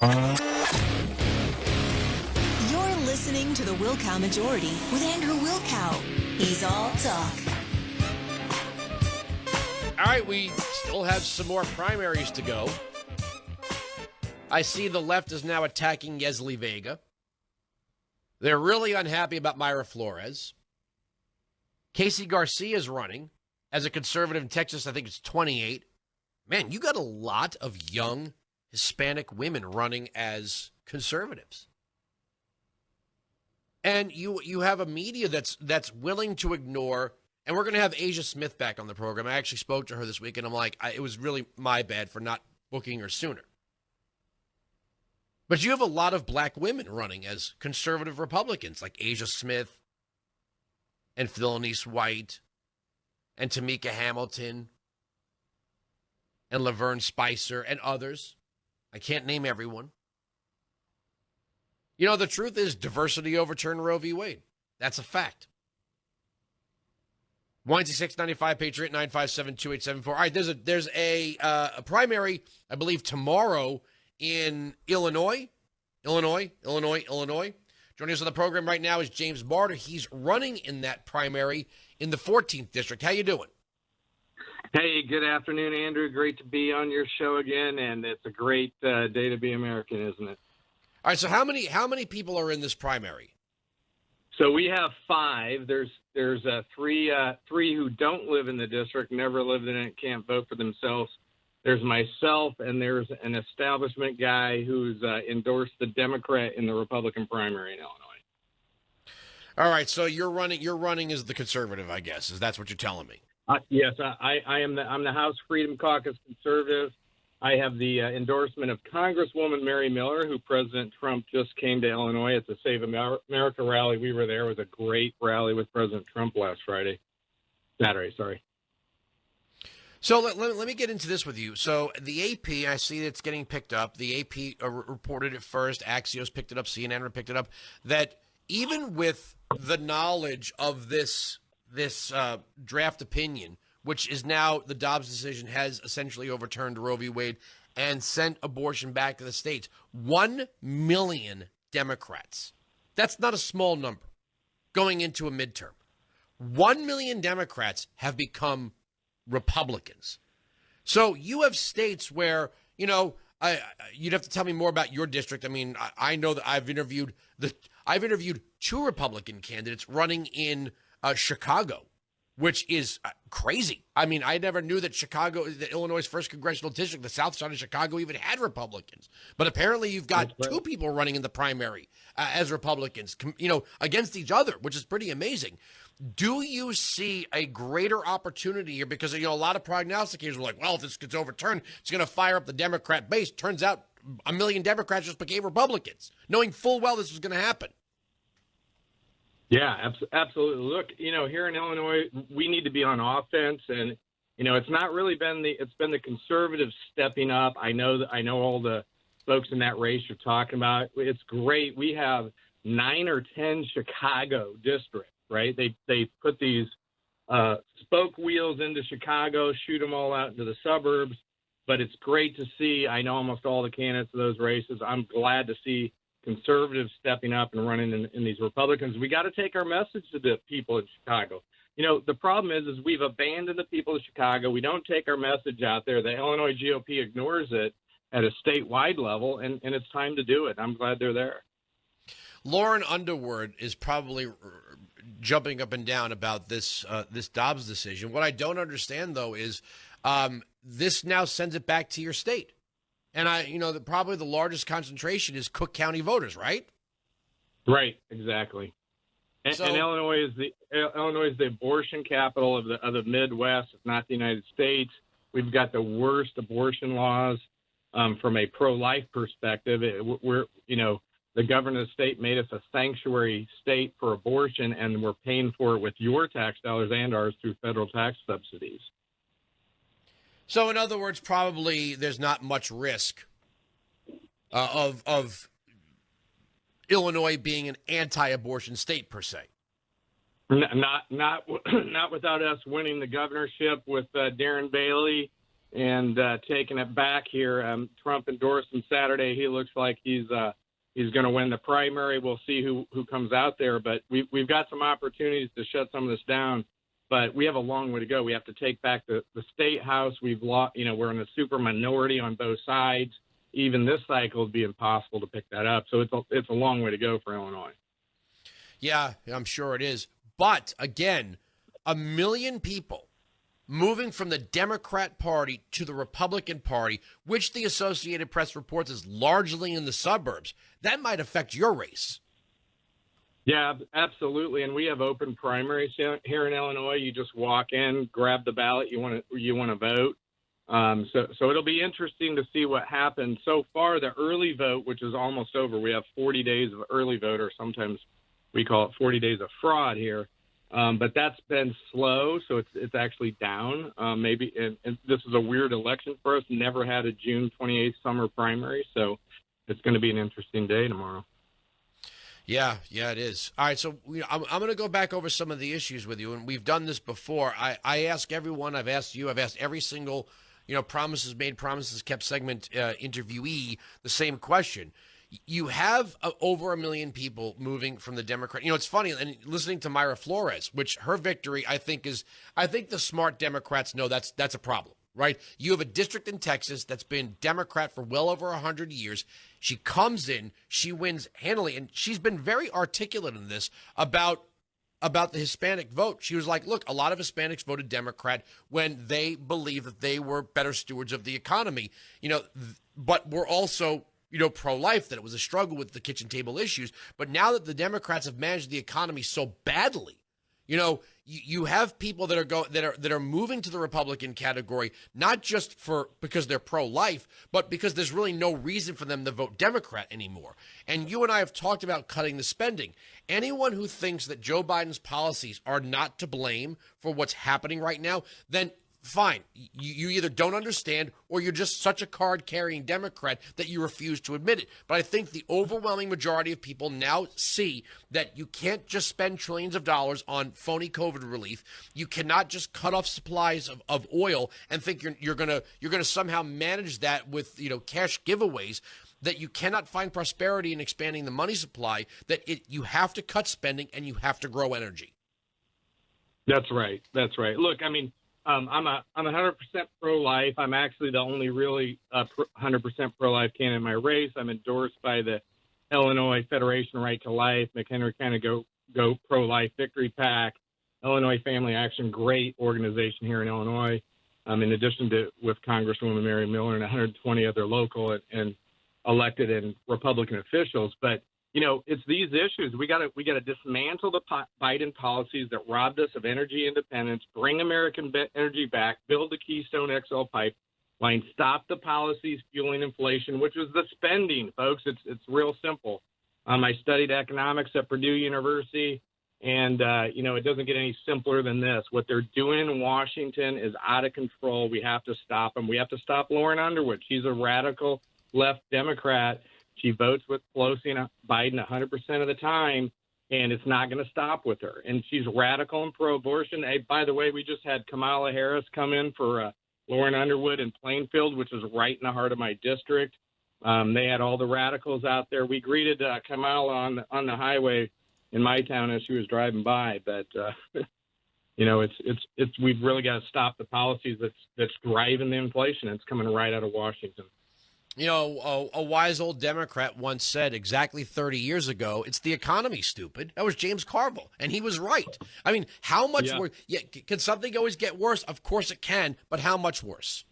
You're listening to the Wilkow Majority with Andrew Wilkow. He's all talk. All right, we still have some more primaries to go. I see the left is now attacking Yesli Vega. They're really unhappy about Mayra Flores. Casey Garcia is running as a conservative in Texas. I think it's 28. Man, you got a lot of young Hispanic women running as conservatives. And you have a media that's willing to ignore, and we're going to have Asia Smith back on the program. I actually spoke to her this week, and I'm like, it was really my bad for not booking her sooner. But you have a lot of black women running as conservative Republicans, like Asia Smith and Philonise White and Tamika Hamilton and Laverne Spicer and others. I can't name everyone. You know, the truth is diversity overturned Roe v. Wade. That's a fact. 186-95 Patriot 957-2874. All right, there's a primary, I believe, tomorrow in Illinois. Joining us on the program right now is James Marter. He's running in that primary in the 14th district. How you doing? Hey, good afternoon, Andrew. Great to be on your show again, and it's a great day to be American, isn't it? All right, so how many people are in this primary? So we have 5. There's three who don't live in the district, never lived in it, can't vote for themselves. There's myself, and there's an establishment guy who's endorsed the Democrat in the Republican primary in Illinois. All right, so you're running as the conservative, I guess. Is that's what you're telling me? Yes, I'm the House Freedom Caucus conservative. I have the endorsement of Congresswoman Mary Miller, who President Trump just came to Illinois at the Save America rally. We were there. It was a great rally with President Trump Saturday. So let me get into this with you. So the AP, I see it's getting picked up. The AP reported it first. Axios picked it up. CNN picked it up. That even with the knowledge of this draft opinion, which is now the Dobbs decision has essentially overturned Roe v. Wade and sent abortion back to the states. 1 million Democrats. That's not a small number going into a midterm. 1 million Democrats have become Republicans. So you have states where, you'd have to tell me more about your district. I mean, I know that I've interviewed 2 Republican candidates running in Chicago, which is crazy. I mean, I never knew that Illinois' first congressional district, the south side of Chicago, even had Republicans. But apparently you've got 2 people running in the primary as Republicans, against each other, which is pretty amazing. Do you see a greater opportunity here? Because, a lot of prognosticators were like, well, if this gets overturned, it's going to fire up the Democrat base. Turns out 1 million Democrats just became Republicans, knowing full well this was going to happen. Yeah, absolutely. Look, here in Illinois, we need to be on offense, and it's not really been it's been the conservatives stepping up. I know all the folks in that race you're talking about. It's great. We have 9 or 10 Chicago districts, right? They put these spoke wheels into Chicago, shoot them all out into the suburbs. But it's great to see. I know almost all the candidates of those races. I'm glad to see conservatives stepping up and running in these Republicans. We got to take our message to the people in Chicago. The problem is we've abandoned the people of Chicago. We don't take our message out there. The Illinois GOP ignores it at a statewide level, and it's time to do it. I'm glad they're there. Lauren Underwood is probably jumping up and down about this Dobbs decision. What I don't understand, though, is this now sends it back to your state. And probably the largest concentration is Cook County voters, right? Right, exactly. And Illinois is the abortion capital of the Midwest, if not the United States. We've got the worst abortion laws from a pro-life perspective. The governor of the state made us a sanctuary state for abortion, and we're paying for it with your tax dollars and ours through federal tax subsidies. So, in other words, probably there's not much risk of Illinois being an anti-abortion state per se. Not without us winning the governorship with Darren Bailey and taking it back here. Trump endorsed him Saturday. He looks like he's going to win the primary. We'll see who comes out there, but we've got some opportunities to shut some of this down. But we have a long way to go. We have to take back the state house. We've lost. We're in a super minority on both sides. Even this cycle would be impossible to pick that up. So it's a long way to go for Illinois. Yeah, I'm sure it is. But again, 1 million people moving from the Democrat Party to the Republican Party, which the Associated Press reports is largely in the suburbs, that might affect your race. Yeah, absolutely. And we have open primaries here in Illinois. You just walk in, grab the ballot you want to vote. So it'll be interesting to see what happens. So far, the early vote, which is almost over, we have 40 days of early vote, or sometimes we call it 40 days of fraud here. But that's been slow, so it's actually down. Maybe, and this is a weird election for us. Never had a June 28th summer primary, so it's going to be an interesting day tomorrow. Yeah, it is. All right, so I'm going to go back over some of the issues with you, and we've done this before. I ask everyone, I've asked you, I've asked every single, promises made, promises kept segment interviewee the same question. You have over 1 million people moving from the Democrat. It's funny, and listening to Mayra Flores, which her victory, I think the smart Democrats know that's a problem, right? You have a district in Texas that's been Democrat for well over 100 years. She comes in, she wins handily, and she's been very articulate in this about the Hispanic vote. She was like, look, a lot of Hispanics voted Democrat when they believed that they were better stewards of the economy, but we're also pro-life, that it was a struggle with the kitchen table issues. But now that the Democrats have managed the economy so badly, you have people that are moving to the Republican category, not just because they're pro-life, but because there's really no reason for them to vote Democrat anymore. And you and I have talked about cutting the spending. Anyone who thinks that Joe Biden's policies are not to blame for what's happening right now, then fine. You either don't understand or you're just such a card-carrying Democrat that you refuse to admit it. But I think the overwhelming majority of people now see that you can't just spend trillions of dollars on phony COVID relief. You cannot just cut off supplies of oil and think you're gonna somehow manage that with cash giveaways. That you cannot find prosperity in expanding the money supply. That you have to cut spending and you have to grow energy. That's right. Look, I mean, I'm 100% pro-life. I'm actually the only really 100% pro-life candidate in my race. I'm endorsed by the Illinois Federation Right to Life, McHenry County Go Pro-Life Victory PAC, Illinois Family Action, great organization here in Illinois. In addition to with Congresswoman Mary Miller and 120 other local and elected and Republican officials, but it's these issues. We got to dismantle the Biden policies that robbed us of energy independence, bring American energy back, build the Keystone XL pipeline, stop the policies fueling inflation, which was the spending, folks. It's real simple. I studied economics at Purdue University, and it doesn't get any simpler than this. What they're doing in Washington is out of control. We have to stop them. We have to stop Lauren Underwood. She's a radical left Democrat. She votes with Pelosi and Biden 100% of the time, and it's not going to stop with her. And she's radical and pro-abortion. Hey, by the way, we just had Kamala Harris come in for Lauren Underwood in Plainfield, which is right in the heart of my district. They had all the radicals out there. We greeted Kamala on the highway in my town as she was driving by. But it's we've really got to stop the policies that's driving the inflation. It's coming right out of Washington. A wise old Democrat once said exactly 30 years ago, it's the economy, stupid. That was James Carville, and he was right. I mean, how much worse? Yeah, can something always get worse? Of course it can, but how much worse?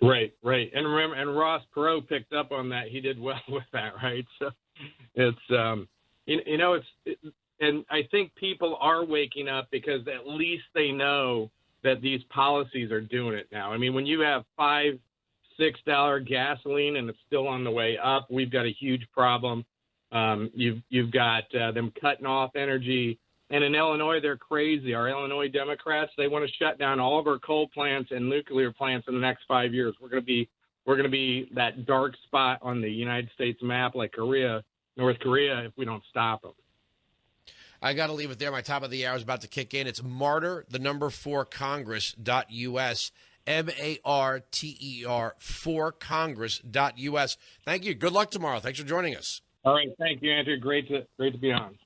Right. And remember, and Ross Perot picked up on that. He did well with that, right? So it's, and I think people are waking up because at least they know that these policies are doing it now. I mean, when you have $5-6 gasoline and it's still on the way up, we've got a huge problem. You've got them cutting off energy. And in Illinois, they're crazy. Our Illinois Democrats, they want to shut down all of our coal plants and nuclear plants in the next 5 years. We're going to be that dark spot on the United States map like North Korea, if we don't stop them. I got to leave it there. My top of the hour is about to kick in. It's Marter, the number 4 Congress.us. Marter, for Congress.us. Thank you. Good luck tomorrow. Thanks for joining us. All right. Thank you, Andrew. Great to be on.